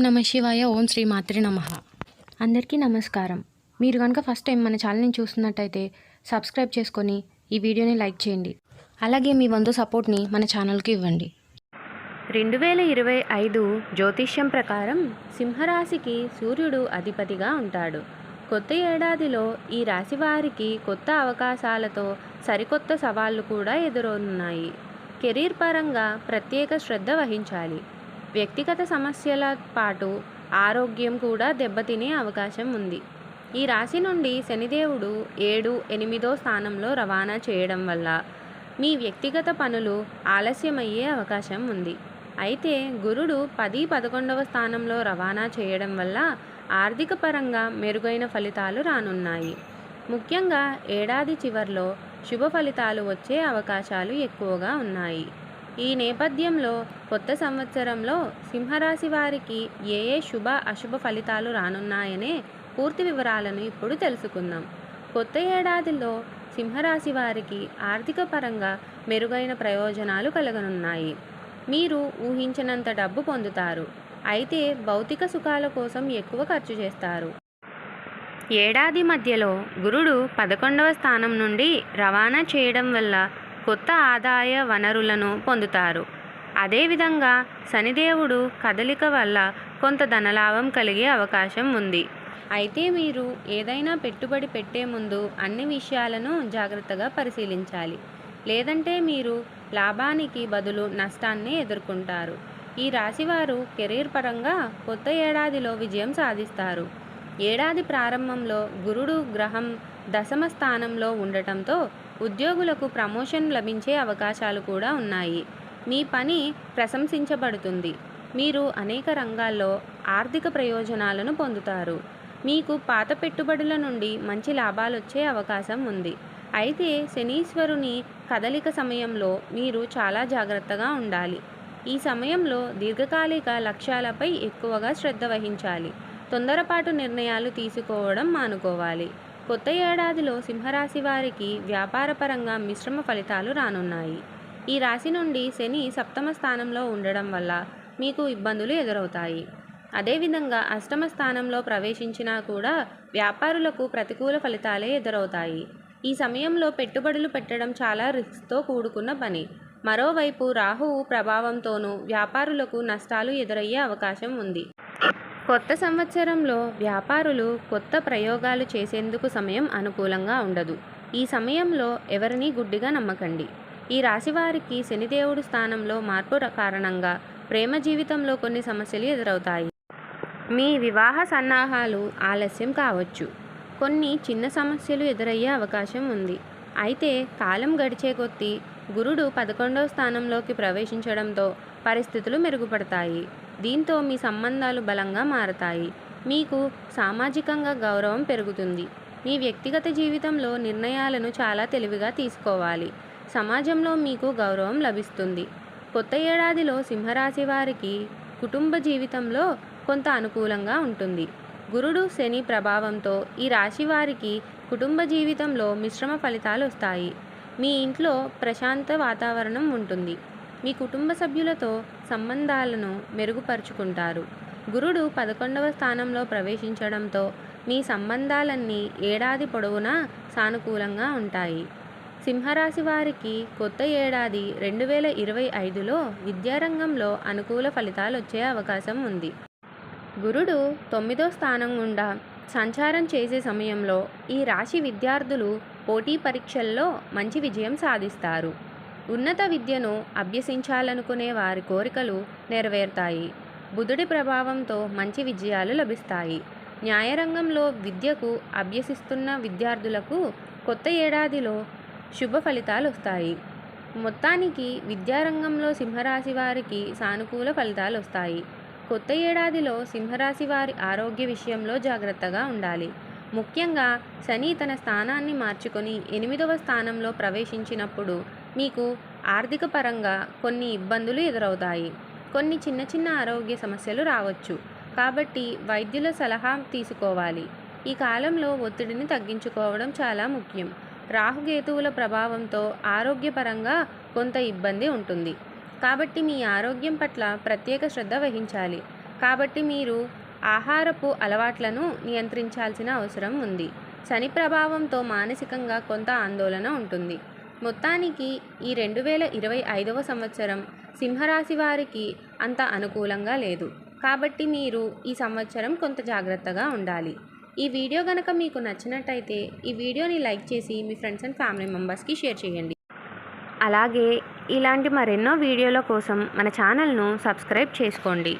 నమ శివాయ. ఓం శ్రీ మాత్రే నమః. అందరికీ నమస్కారం. మీరు కనుక ఫస్ట్ టైం మన ఛానల్ని చూస్తున్నట్టయితే సబ్స్క్రైబ్ చేసుకొని ఈ వీడియోని లైక్ చేయండి. అలాగే మీ వంతు సపోర్ట్ని మన ఛానల్కి ఇవ్వండి. 2025 జ్యోతిష్యం ప్రకారం సింహరాశికి సూర్యుడు అధిపతిగా ఉంటాడు. కొత్త ఏడాదిలో ఈ రాశి వారికి కొత్త అవకాశాలతో సరికొత్త సవాళ్లు కూడా ఎదురవుతున్నాయి. కెరీర్ పరంగా ప్రత్యేక శ్రద్ధ వహించాలి. వ్యక్తిగత సమస్యల పాటు ఆరోగ్యం కూడా దెబ్బతినే అవకాశం ఉంది. ఈ రాశి నుండి శనిదేవుడు 7, 8వ స్థానంలో రవాణా చేయడం వల్ల మీ వ్యక్తిగత పనులు ఆలస్యమయ్యే అవకాశం ఉంది. అయితే గురుడు 10, 11వ స్థానంలో రవాణా చేయడం వల్ల ఆర్థిక పరంగా మెరుగైన ఫలితాలు రానున్నాయి. ముఖ్యంగా ఏడాది చివర్లో శుభ ఫలితాలు వచ్చే అవకాశాలు ఎక్కువగా ఉన్నాయి. ఈ నేపథ్యంలో కొత్త సంవత్సరంలో సింహరాశి వారికి ఏ శుభ అశుభ ఫలితాలు రానున్నాయనే పూర్తి వివరాలను ఇప్పుడు తెలుసుకుందాం. కొత్త ఏడాదిలో సింహరాశి వారికి ఆర్థిక పరంగా మెరుగైన ప్రయోజనాలు కలగనున్నాయి. మీరు ఊహించినంత డబ్బు పొందుతారు. అయితే భౌతిక సుఖాల కోసం ఎక్కువ ఖర్చు చేస్తారు. ఏడాది మధ్యలో గురుడు 11వ స్థానం నుండి రవాణా చేయడం వల్ల కొత్త ఆదాయ వనరులను పొందుతారు. అదేవిధంగా శనిదేవుడు కదలిక వల్ల కొంత ధనలాభం కలిగే అవకాశం ఉంది. అయితే మీరు ఏదైనా పెట్టుబడి పెట్టే ముందు అన్ని విషయాలను జాగ్రత్తగా పరిశీలించాలి. లేదంటే మీరు లాభానికి బదులు నష్టాన్ని ఎదుర్కొంటారు. ఈ రాశివారు కెరీర్ పరంగా కొత్త ఏడాదిలో విజయం సాధిస్తారు. ఏడాది ప్రారంభంలో గురుడు గ్రహం దశమ స్థానంలో ఉండటంతో ఉద్యోగులకు ప్రమోషన్ లభించే అవకాశాలు కూడా ఉన్నాయి. మీ పని ప్రశంసించబడుతుంది. మీరు అనేక రంగాల్లో ఆర్థిక ప్రయోజనాలను పొందుతారు. మీకు పాత పెట్టుబడుల నుండి మంచి లాభాలు వచ్చే అవకాశం ఉంది. అయితే శనీశ్వరుని కదలిక సమయంలో మీరు చాలా జాగ్రత్తగా ఉండాలి. ఈ సమయంలో దీర్ఘకాలిక లక్ష్యాలపై ఎక్కువగా శ్రద్ధ వహించాలి. తొందరపాటు నిర్ణయాలు తీసుకోవడం మానుకోవాలి. కొత్త ఏడాదిలో సింహరాశి వారికి వ్యాపారపరంగా మిశ్రమ ఫలితాలు రానున్నాయి. ఈ రాశి నుండి శని 7వ స్థానంలో ఉండడం వల్ల మీకు ఇబ్బందులు ఎదురవుతాయి. అదేవిధంగా 8వ స్థానంలో ప్రవేశించినా కూడా వ్యాపారులకు ప్రతికూల ఫలితాలే ఎదురవుతాయి. ఈ సమయంలో పెట్టుబడులు పెట్టడం చాలా రిస్క్తో కూడుకున్న పని. మరోవైపు రాహువు ప్రభావంతోనూ వ్యాపారులకు నష్టాలు ఎదురయ్యే అవకాశం ఉంది. కొత్త సంవత్సరంలో వ్యాపారులు కొత్త ప్రయోగాలు చేసేందుకు సమయం అనుకూలంగా ఉండదు. ఈ సమయంలో ఎవరినీ గుడ్డిగా నమ్మకండి. ఈ రాశివారికి శనిదేవుడు స్థానంలో మార్పు కారణంగా ప్రేమ జీవితంలో కొన్ని సమస్యలు ఎదురవుతాయి. మీ వివాహ సన్నాహాలు ఆలస్యం కావచ్చు. కొన్ని చిన్న సమస్యలు ఎదురయ్యే అవకాశం ఉంది. అయితే కాలం గడిచే కొద్దీ గురుడు 11వ స్థానంలోకి ప్రవేశించడంతో పరిస్థితులు మెరుగుపడతాయి. దీంతో మీ సంబంధాలు బలంగా మారతాయి. మీకు సామాజికంగా గౌరవం పెరుగుతుంది. మీ వ్యక్తిగత జీవితంలో నిర్ణయాలను చాలా తెలివిగా తీసుకోవాలి. సమాజంలో మీకు గౌరవం లభిస్తుంది. కొత్త ఏడాదిలో సింహరాశి వారికి కుటుంబ జీవితంలో కొంత అనుకూలంగా ఉంటుంది. గురుడు శని ప్రభావంతో ఈ రాశి వారికి కుటుంబ జీవితంలో మిశ్రమ ఫలితాలు వస్తాయి. మీ ఇంట్లో ప్రశాంత వాతావరణం ఉంటుంది. మీ కుటుంబ సభ్యులతో సంబంధాలను మెరుగుపరుచుకుంటారు. గురుడు 11వ స్థానంలో ప్రవేశించడంతో మీ సంబంధాలన్నీ ఏడాది పొడవునా సానుకూలంగా ఉంటాయి. సింహరాశి వారికి కొత్త ఏడాది 2025లో విద్యారంగంలో అనుకూల ఫలితాలు వచ్చే అవకాశం ఉంది. గురుడు 9వ స్థానం గుండా సంచారం చేసే సమయంలో ఈ రాశి విద్యార్థులు పోటీ పరీక్షల్లో మంచి విజయం సాధిస్తారు. ఉన్నత విద్యను అభ్యసించాలనుకునే వారి కోరికలు నెరవేరుతాయి. బుధుడి ప్రభావంతో మంచి విజయాలు లభిస్తాయి. న్యాయరంగంలో విద్యకు అభ్యసిస్తున్న విద్యార్థులకు కొత్త ఏడాదిలో శుభ ఫలితాలు వస్తాయి. మొత్తానికి విద్యారంగంలో సింహరాశి వారికి సానుకూల ఫలితాలు వస్తాయి. కొత్త ఏడాదిలో సింహరాశి వారి ఆరోగ్య విషయంలో జాగ్రత్తగా ఉండాలి. ముఖ్యంగా శని తన స్థానాన్ని మార్చుకొని 8వ స్థానంలో ప్రవేశించినప్పుడు మీకు ఆర్థిక పరంగా కొన్ని ఇబ్బందులు ఎదురవుతాయి. కొన్ని చిన్న చిన్న ఆరోగ్య సమస్యలు రావచ్చు. కాబట్టి వైద్యుల సలహా తీసుకోవాలి. ఈ కాలంలో ఒత్తిడిని తగ్గించుకోవడం చాలా ముఖ్యం. రాహుకేతువుల ప్రభావంతో ఆరోగ్యపరంగా కొంత ఇబ్బంది ఉంటుంది. కాబట్టి మీ ఆరోగ్యం పట్ల ప్రత్యేక శ్రద్ధ వహించాలి. కాబట్టి మీరు ఆహారపు అలవాట్లను నియంత్రించాల్సిన అవసరం ఉంది. శని ప్రభావంతో మానసికంగా కొంత ఆందోళన ఉంటుంది. మొత్తానికి ఈ 2025వ సంవత్సరం సింహరాశి వారికి అంత అనుకూలంగా లేదు. కాబట్టి మీరు ఈ సంవత్సరం కొంత జాగ్రత్తగా ఉండాలి. ఈ వీడియో గనక మీకు నచ్చినట్టయితే ఈ వీడియోని లైక్ చేసి మీ ఫ్రెండ్స్ అండ్ ఫ్యామిలీ మెంబర్స్కి షేర్ చేయండి. అలాగే ఇలాంటి మరెన్నో వీడియోల కోసం మన ఛానల్ను సబ్స్క్రైబ్ చేసుకోండి.